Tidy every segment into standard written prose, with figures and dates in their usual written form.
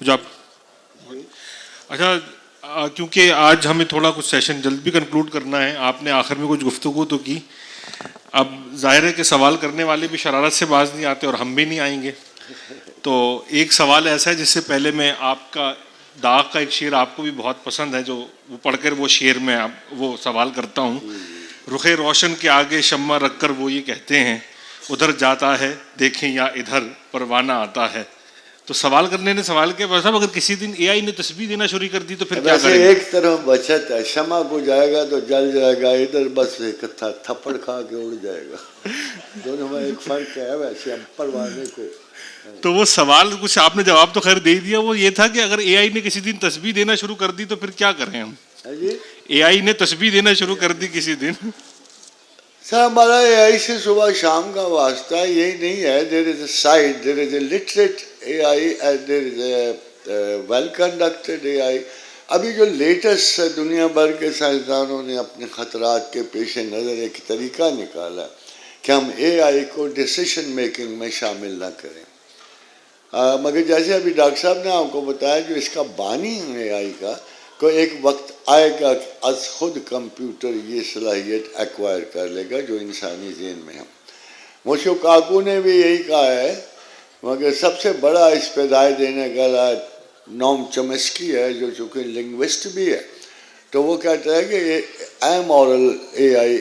جو آپ اچھا کیونکہ آج ہمیں تھوڑا کچھ سیشن جلد بھی کنکلوڈ کرنا ہے، آپ نے آخر میں کچھ گفتگو تو کی، اب ظاہر ہے کہ سوال کرنے والے بھی شرارت سے باز نہیں آتے اور ہم بھی نہیں آئیں گے. تو ایک سوال ایسا ہے جس سے پہلے میں آپ کا داغ کا ایک شعر آپ کو بھی بہت پسند ہے، جو وہ پڑھ کر وہ شعر میں وہ سوال کرتا ہوں. رخ روشن کے آگے شمع رکھ کر وہ یہ کہتے ہیں، ادھر جاتا ہے دیکھیں یا ادھر پروانہ آتا ہے. تو سوال کرنے نے سوال کیا صاحب، اگر کسی دن اے آئی نے تسبیح دینا شروع کر دی تو پھر کیا کریں گے؟ ایک طرف بچت ہے، شمع کو جائے گا تو جل جائے گا، ادھر بس تھپڑ کھا کے اڑ جائے گا. دونوں میں ایک فرق ہے. ویسے ہم پروانے کو تو وہ سوال کچھ آپ نے جواب تو خیر دے دیا، وہ یہ تھا کہ اگر اے آئی نے کسی دن تسبیح دینا شروع کر دی تو پھر کیا کریں ہم؟ اے آئی نے تسبیح دینا شروع کر دی کسی دن. سر ہمارا اے آئی سے صبح شام کا واسطہ یہی نہیں ہے. There is a side, there is a literate A I, there is a well conducted A I. ابھی جو لیٹسٹ دنیا بھر کے سائنسدانوں نے اپنے خطرات کے پیش نظر ایک طریقہ نکالا کہ ہم اے آئی کو ڈیسیشن میکنگ میں شامل نہ کریں. مگر جیسے ابھی ڈاکٹر صاحب نے آپ کو بتایا، جو اس کا بانی ہے اے آئی کا، کو ایک وقت آئے گا کہ از خود کمپیوٹر یہ صلاحیت ایکوائر کر لے گا جو انسانی ذہن میں ہے. موشو کاکو نے بھی یہی کہا ہے، مگر سب سے بڑا اس پہ رائے دینے کا نوم چومسکی ہے، جو چونکہ لنگوسٹ بھی ہے. تو وہ کہتا ہے کہ یہ امورل اے آئی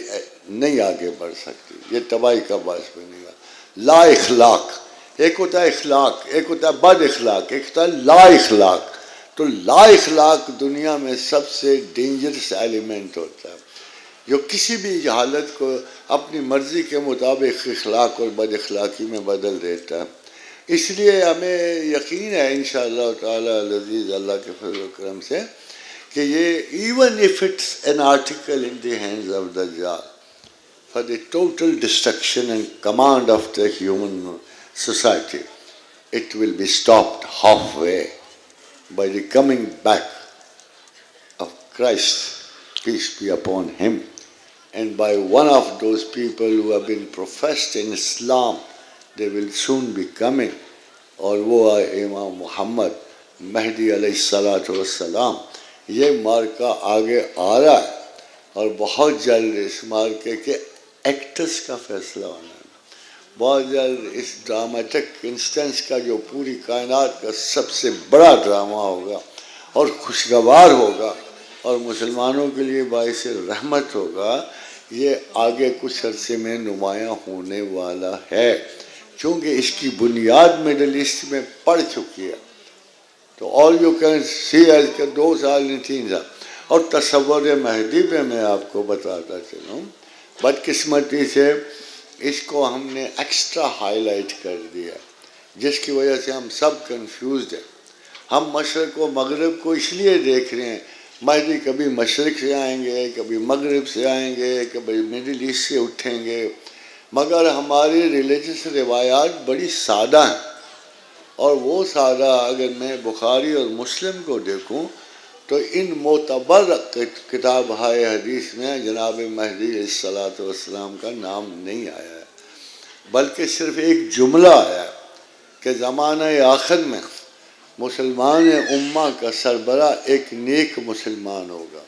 نہیں آگے بڑھ سکتی، یہ تباہی کا باعث بنے گا. لا اخلاق، ایک ہوتا ہے اخلاق، ایک ہوتا ہے بد اخلاق، ایک ہوتا ہے لا اخلاق. تو لا اخلاق دنیا میں سب سے ڈینجرس ایلیمنٹ ہوتا ہے، جو کسی بھی حالت کو اپنی مرضی کے مطابق اخلاق اور بد اخلاقی میں بدل دیتا ہے. اس لیے ہمیں یقین ہے انشاءاللہ تعالی العزیز اللہ کے فضل و کرم سے کہ یہ even if it's an article in the hands of دجال for the total destruction and command of the human society, it will be stopped halfway by the coming back of Christ, peace be upon him, and by one of those people who have been professed in Islam. They will soon be coming, اور وہ امام محمد مہدی علیہ الصلاۃ والسلام. یہ مارکہ آگے آ رہا ہے اور بہت جلد اس مارکے کے ایکٹرز کا فیصلہ ہونا ہے. بہت جلد اس ڈراماٹک انسٹنس کا جو پوری کائنات کا سب سے بڑا ڈرامہ ہوگا اور خوشگوار ہوگا اور مسلمانوں کے لیے باعث رحمت ہوگا، یہ آگے کچھ عرصے میں نمایاں ہونے والا ہے، چونکہ اس کی بنیاد مڈل ایسٹ میں پڑ چکی ہے. تو all you can see as کہ 2 سال نہیں 3 سال. اور تصور مہدی پہ میں آپ کو بتاتا چلوں، بدقسمتی سے اس کو ہم نے ایکسٹرا ہائی لائٹ کر دیا، جس کی وجہ سے ہم سب کنفیوزڈ ہیں. ہم مشرق و مغرب کو اس لیے دیکھ رہے ہیں، مہدی کبھی مشرق سے آئیں گے، کبھی مغرب سے آئیں گے، کبھی مڈل ایسٹ سے اٹھیں گے. مگر ہماری ریلیجس روایات بڑی سادہ ہیں، اور وہ سادہ اگر میں بخاری اور مسلم کو دیکھوں تو ان معتبر کتاب ہائے حدیث میں جناب مہدی علیہ الصلاۃ والسلام کا نام نہیں آیا ہے، بلکہ صرف ایک جملہ آیا ہے کہ زمانہ آخر میں مسلمان امہ کا سربراہ ایک نیک مسلمان ہوگا.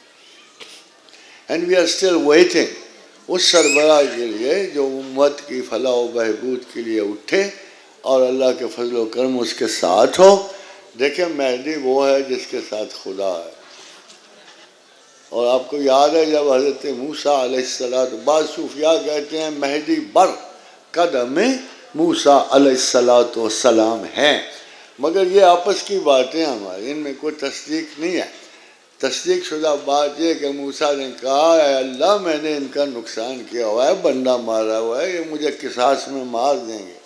And we are still waiting اس سربراہ کے لیے جو امت کی فلاح و بہبود کے لیے اٹھے اور اللہ کے فضل و کرم اس کے ساتھ ہو. دیکھیں مہدی وہ ہے جس کے ساتھ خدا ہے. اور آپ کو یاد ہے جب حضرت موسیٰ علیہ السلام، بعض صوفیاء کہتے ہیں مہدی بر قدم موسیٰ علیہ السلام ہیں، مگر یہ آپس کی باتیں ہماری، ان میں کوئی تصدیق نہیں ہے. تصدیق شدہ بات یہ کہ موسیٰ نے کہا اے اللہ میں نے ان کا نقصان کیا ہوا ہے، بندہ مارا ہوا ہے، یہ مجھے قصاص میں مار دیں گے.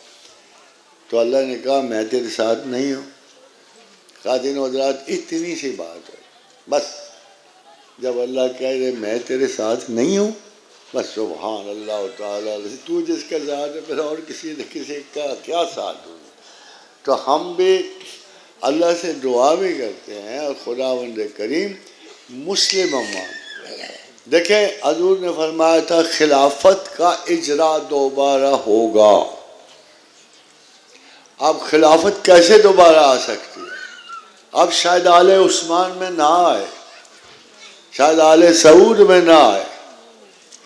تو اللہ نے کہا میں تیرے ساتھ نہیں ہوں. خاتین و حضرات اتنی سی بات ہے بس. جب اللہ کہہ دے میں تیرے ساتھ نہیں ہوں، بس سبحان اللہ تعالیٰ، تو جس کے ساتھ ہے پھر اور کسی کا کیا ساتھ ہوں. تو ہم بھی اللہ سے دعا بھی کرتے ہیں اور خداوند کریم مسلم امام. دیکھیں حضور نے فرمایا تھا خلافت کا اجرا دوبارہ ہوگا. اب خلافت کیسے دوبارہ آ سکتی ہے؟ اب شاید آل عثمان میں نہ آئے, شاید آل سعود میں نہ آئے,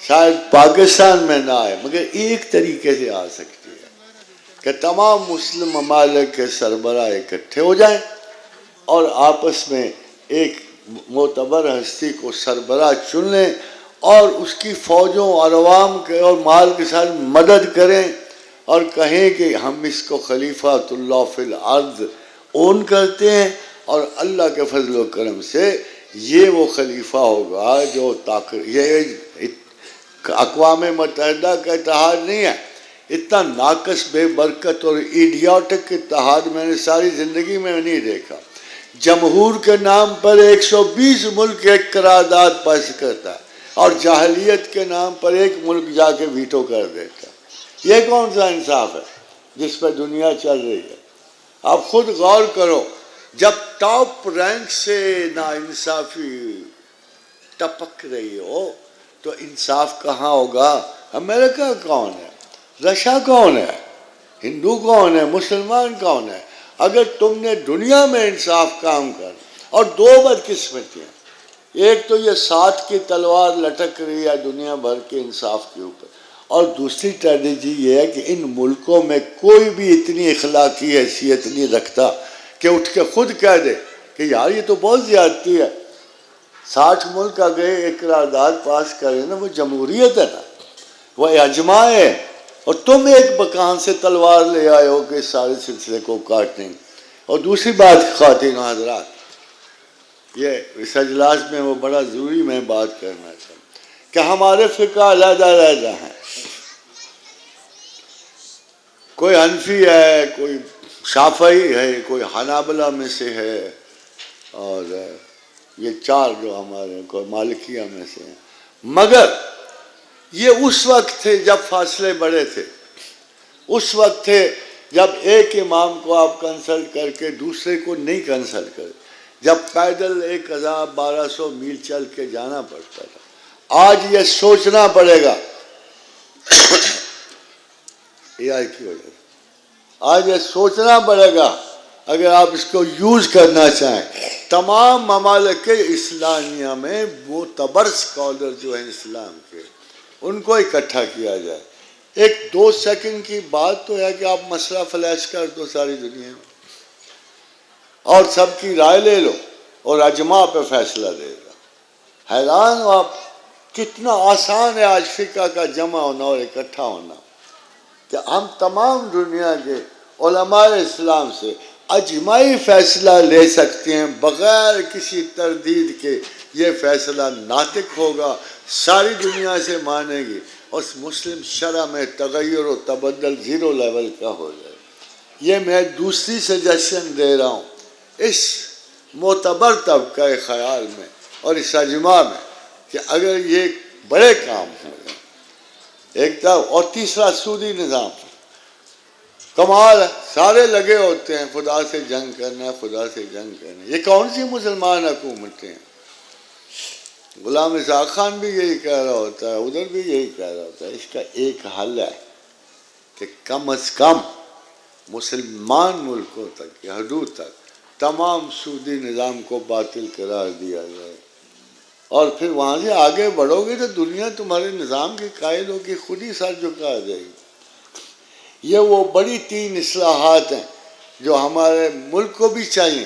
شاید پاکستان میں نہ آئے, مگر ایک طریقے سے آ سکتی ہے کہ تمام مسلم ممالک کے سربراہ اکٹھے ہو جائیں اور آپس میں ایک معتبر ہستی کو سربراہ چن لیں اور اس کی فوجوں اور عوام کے اور مال کے ساتھ مدد کریں اور کہیں کہ ہم اس کو خلیفۃ اللہ فی الارض اون کرتے ہیں, اور اللہ کے فضل و کرم سے یہ وہ خلیفہ ہوگا جو یہ اقوام متحدہ کا اتحاد نہیں ہے, اتنا ناقص بے برکت اور ایڈیاٹک اتحاد میں نے ساری زندگی میں نہیں دیکھا. جمہور کے نام پر 120 ملک ایک قرارداد پاس کرتا ہے اور جاہلیت کے نام پر ایک ملک جا کے ویٹو کر دیتا ہے. یہ کون سا انصاف ہے جس پہ دنیا چل رہی ہے؟ آپ خود غور کرو, جب ٹاپ رینک سے ناانصافی ٹپک رہی ہو تو انصاف کہاں ہوگا؟ امریکہ کون ہے, رشیا کون ہے, ہندو کون ہے, مسلمان کون ہے؟ اگر تم نے دنیا میں انصاف کام کر, اور دو بدقسمتیاں, ایک تو یہ 7 کی تلوار لٹک رہی ہے دنیا بھر کے انصاف کے اوپر, اور دوسری اسٹریٹجی یہ ہے کہ ان ملکوں میں کوئی بھی اتنی اخلاقی حیثیت نہیں رکھتا کہ اٹھ کے خود کہہ دے کہ یار یہ تو بہت زیادتی ہے. 60 ملک اگر ایک قرارداد پاس کریں نا, وہ جمہوریت ہے نا, وہ اجماع ہے, اور تم ایک مکان سے تلوار لے آئے ہو کہ اس سارے سلسلے کو کاٹنے. اور دوسری بات خواتین و حضرات, یہ اس اجلاس میں وہ بڑا ضروری میں بات کرنا چاہتا ہوں کہ ہمارے فقہ علیحدہ علیحدہ ہیں. کوئی حنفی ہے, کوئی شافعی ہے, کوئی حنابلہ میں سے ہے, اور یہ 4 جو ہمارے کوئی مالکیہ میں سے ہیں. مگر یہ اس وقت تھے جب فاصلے بڑے تھے, اس وقت تھے جب ایک امام کو آپ کنسلٹ کر کے دوسرے کو نہیں کنسلٹ کرے, جب پیدل 1000-1200 میل چل کے جانا پڑتا تھا. آج یہ سوچنا پڑے گا AI کی وجہ سے, آج یہ سوچنا پڑے گا اگر آپ اس کو یوز کرنا چاہیں. تمام ممالک اسلامیہ میں معتبر اسکالر جو ہیں اسلام کے, ان کو اکٹھا کیا جائے. ایک 2 سیکنڈ کی بات تو ہے کہ آپ مسئلہ فلیش کر دو ساری دنیا میں اور سب کی رائے لے لو اور اجماع پہ فیصلہ دے گا. حیران ہو آپ کتنا آسان ہے آج فقہ کا جمع ہونا اور اکٹھا ہونا, کہ ہم تمام دنیا کے علماء اسلام سے اجماعی فیصلہ لے سکتے ہیں بغیر کسی تردید کے. یہ فیصلہ ناطق ہوگا, ساری دنیا سے مانے گی, اور مسلم شرع میں تغیر و تبدل 0 لیول کا ہو جائے. یہ میں دوسری سجیشن دے رہا ہوں اس معتبر طبقہ خیال میں اور اس اجماع میں کہ اگر یہ بڑے کام ہو جائیں ایک طرف, اور تیسرا سودی نظام, کمال ہے, سارے لگے ہوتے ہیں خدا سے جنگ کرنا, خدا سے جنگ کرنا. یہ کون سی مسلمان حکومتیں ہیں؟ غلام اسحاق خان بھی یہی کہہ رہا ہوتا ہے, ادھر بھی یہی کہہ رہا ہوتا ہے. اس کا ایک حل ہے کہ کم از کم مسلمان ملکوں تک کی حدود تک تمام سودی نظام کو باطل قرار دیا جائے, اور پھر وہاں سے آگے بڑھو گے تو دنیا تمہارے نظام کے قائل ہو کے خود ہی سر جھکا جائے گی. یہ وہ بڑی 3 اصلاحات ہیں جو ہمارے ملک کو بھی چاہیے,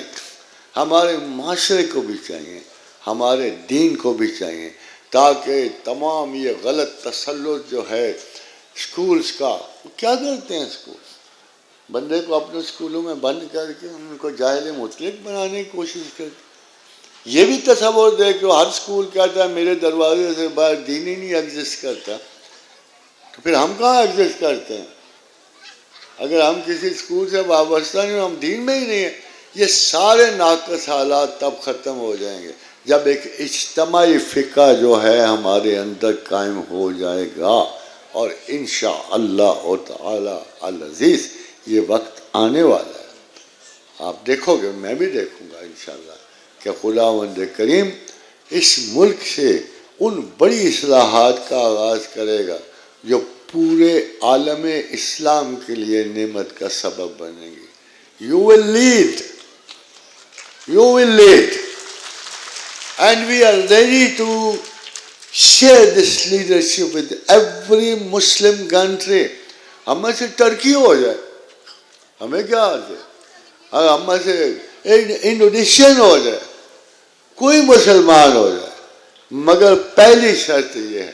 ہمارے معاشرے کو بھی چاہیے, ہمارے دین کو بھی چاہیے, تاکہ تمام یہ غلط تسلط جو ہے اسکولز کا, کیا کرتے ہیں اسکول, بندے کو اپنے اسکولوں میں بند کر کے ان کو جاہل مطلق بنانے کی کوشش کرتے. یہ بھی تصور دے کہ ہر اسکول کہتا ہے میرے دروازے سے باہر دین ہی نہیں ایگزسٹ کرتا, تو پھر ہم کہاں ایگزسٹ کرتے ہیں؟ اگر ہم کسی اسکول سے وابستہ نہیں, ہم دین میں ہی نہیں ہیں. یہ سارے ناقص حالات تب ختم ہو جائیں گے جب ایک اجتماعی فقہ جو ہے ہمارے اندر قائم ہو جائے گا, اور انشاءاللہ تعالی العزیز یہ وقت آنے والا ہے. آپ دیکھو گے, میں بھی دیکھوں گا انشاءاللہ کہ خداوند کریم اس ملک سے ان بڑی اصلاحات کا آغاز کرے گا جو پورے عالم اسلام کے لیے نعمت کا سبب بنے گی. You will lead, You will lead. And we are ready to share this leadership with every Muslim country. ہم میں سے ٹرکی ہو جائے, ہمیں کیا حال ہے, اگر ہم میں سے انڈونیشین ہو جائے, کوئی مسلمان ہو جائے, مگر پہلی شرط یہ ہے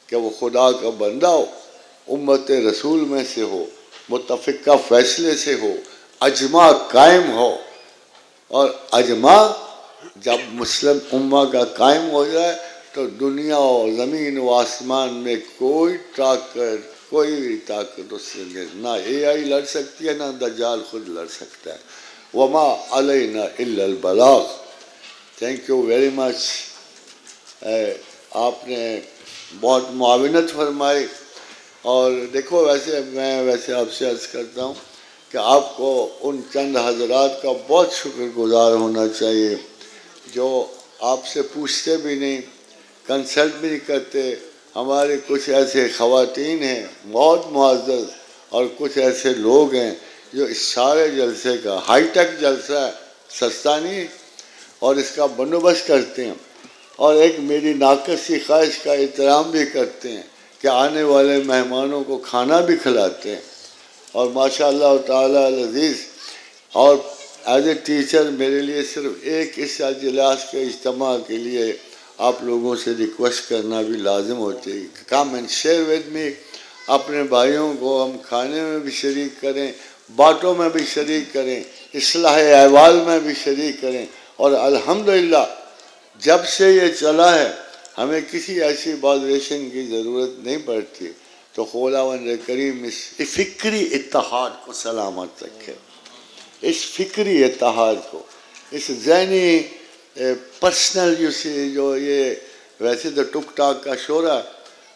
کہ وہ خدا کا بندہ ہو, امت رسول میں سے ہو, متفقہ فیصلے سے ہو, اجماع قائم ہو. اور اجماع جب مسلم امہ کا قائم ہو جائے تو دنیا اور زمین و آسمان میں کوئی طاقت اس سے نہ اے آئی لڑ سکتی ہے, نہ دجال خود لڑ سکتا ہے. وما علینا الا البلاغ. Thank you very much. آپ نے بہت معاونت فرمائی. اور دیکھو ویسے آپ سے عرض کرتا ہوں کہ آپ کو ان چند حضرات کا بہت شکر گزار ہونا چاہیے جو آپ سے پوچھتے بھی نہیں, کنسلٹ بھی نہیں کرتے. ہمارے کچھ ایسے خواتین ہیں بہت معزز, اور کچھ ایسے لوگ ہیں جو اس سارے جلسے کا, ہائی ٹیک جلسہ ہے, سستا نہیں, اور اس کا بندوبست کرتے ہیں, اور ایک میری ناقص سی خواہش کا احترام بھی کرتے ہیں کہ آنے والے مہمانوں کو کھانا بھی کھلاتے ہیں. اور ماشاء اللہ تعالیٰ العزیز. اور ایز اے ٹیچر میرے لیے صرف ایک اس اجلاس کے اجتماع کے لیے آپ لوگوں سے ریکویسٹ کرنا بھی لازم ہوتی ہے, come and share with me. اپنے بھائیوں کو ہم کھانے میں بھی شریک کریں, باتوں میں بھی شریک کریں, اصلاح احوال میں بھی شریک کریں. اور الحمدللہ جب سے یہ چلا ہے ہمیں کسی ایسی بازریشن کی ضرورت نہیں پڑتی. تو خداوند کریم اس فکری اتحاد کو سلامت رکھے, اس فکری اتحاد کو, اس ذہنی پرسنل جو یہ ویسے تو ٹک ٹاک کا شعرا,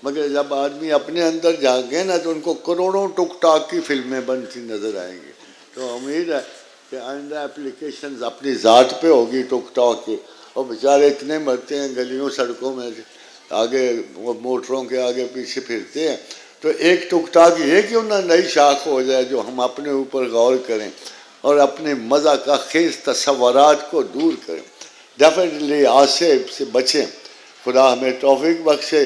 مگر جب آدمی اپنے اندر جھانکے نا تو ان کو کروڑوں ٹک ٹاک کی فلمیں بنتی نظر آئیں گی. تو امید ہے کہ آئندہ اپلیکیشنز اپنی ذات پہ ہوگی ٹک ٹاک کی. اور بیچارے اتنے مرتے ہیں گلیوں سڑکوں میں, آگے موٹروں کے آگے پیچھے پھرتے ہیں. تو ایک ٹک ٹاک یہ کیوں نہ نئی شاخ ہو جائے جو ہم اپنے اوپر غور کریں اور اپنے مزہ کا خیز تصورات کو دور کریں. ڈیفینیٹلی آصف سے بچیں. خدا ہمیں توفیق بخشے.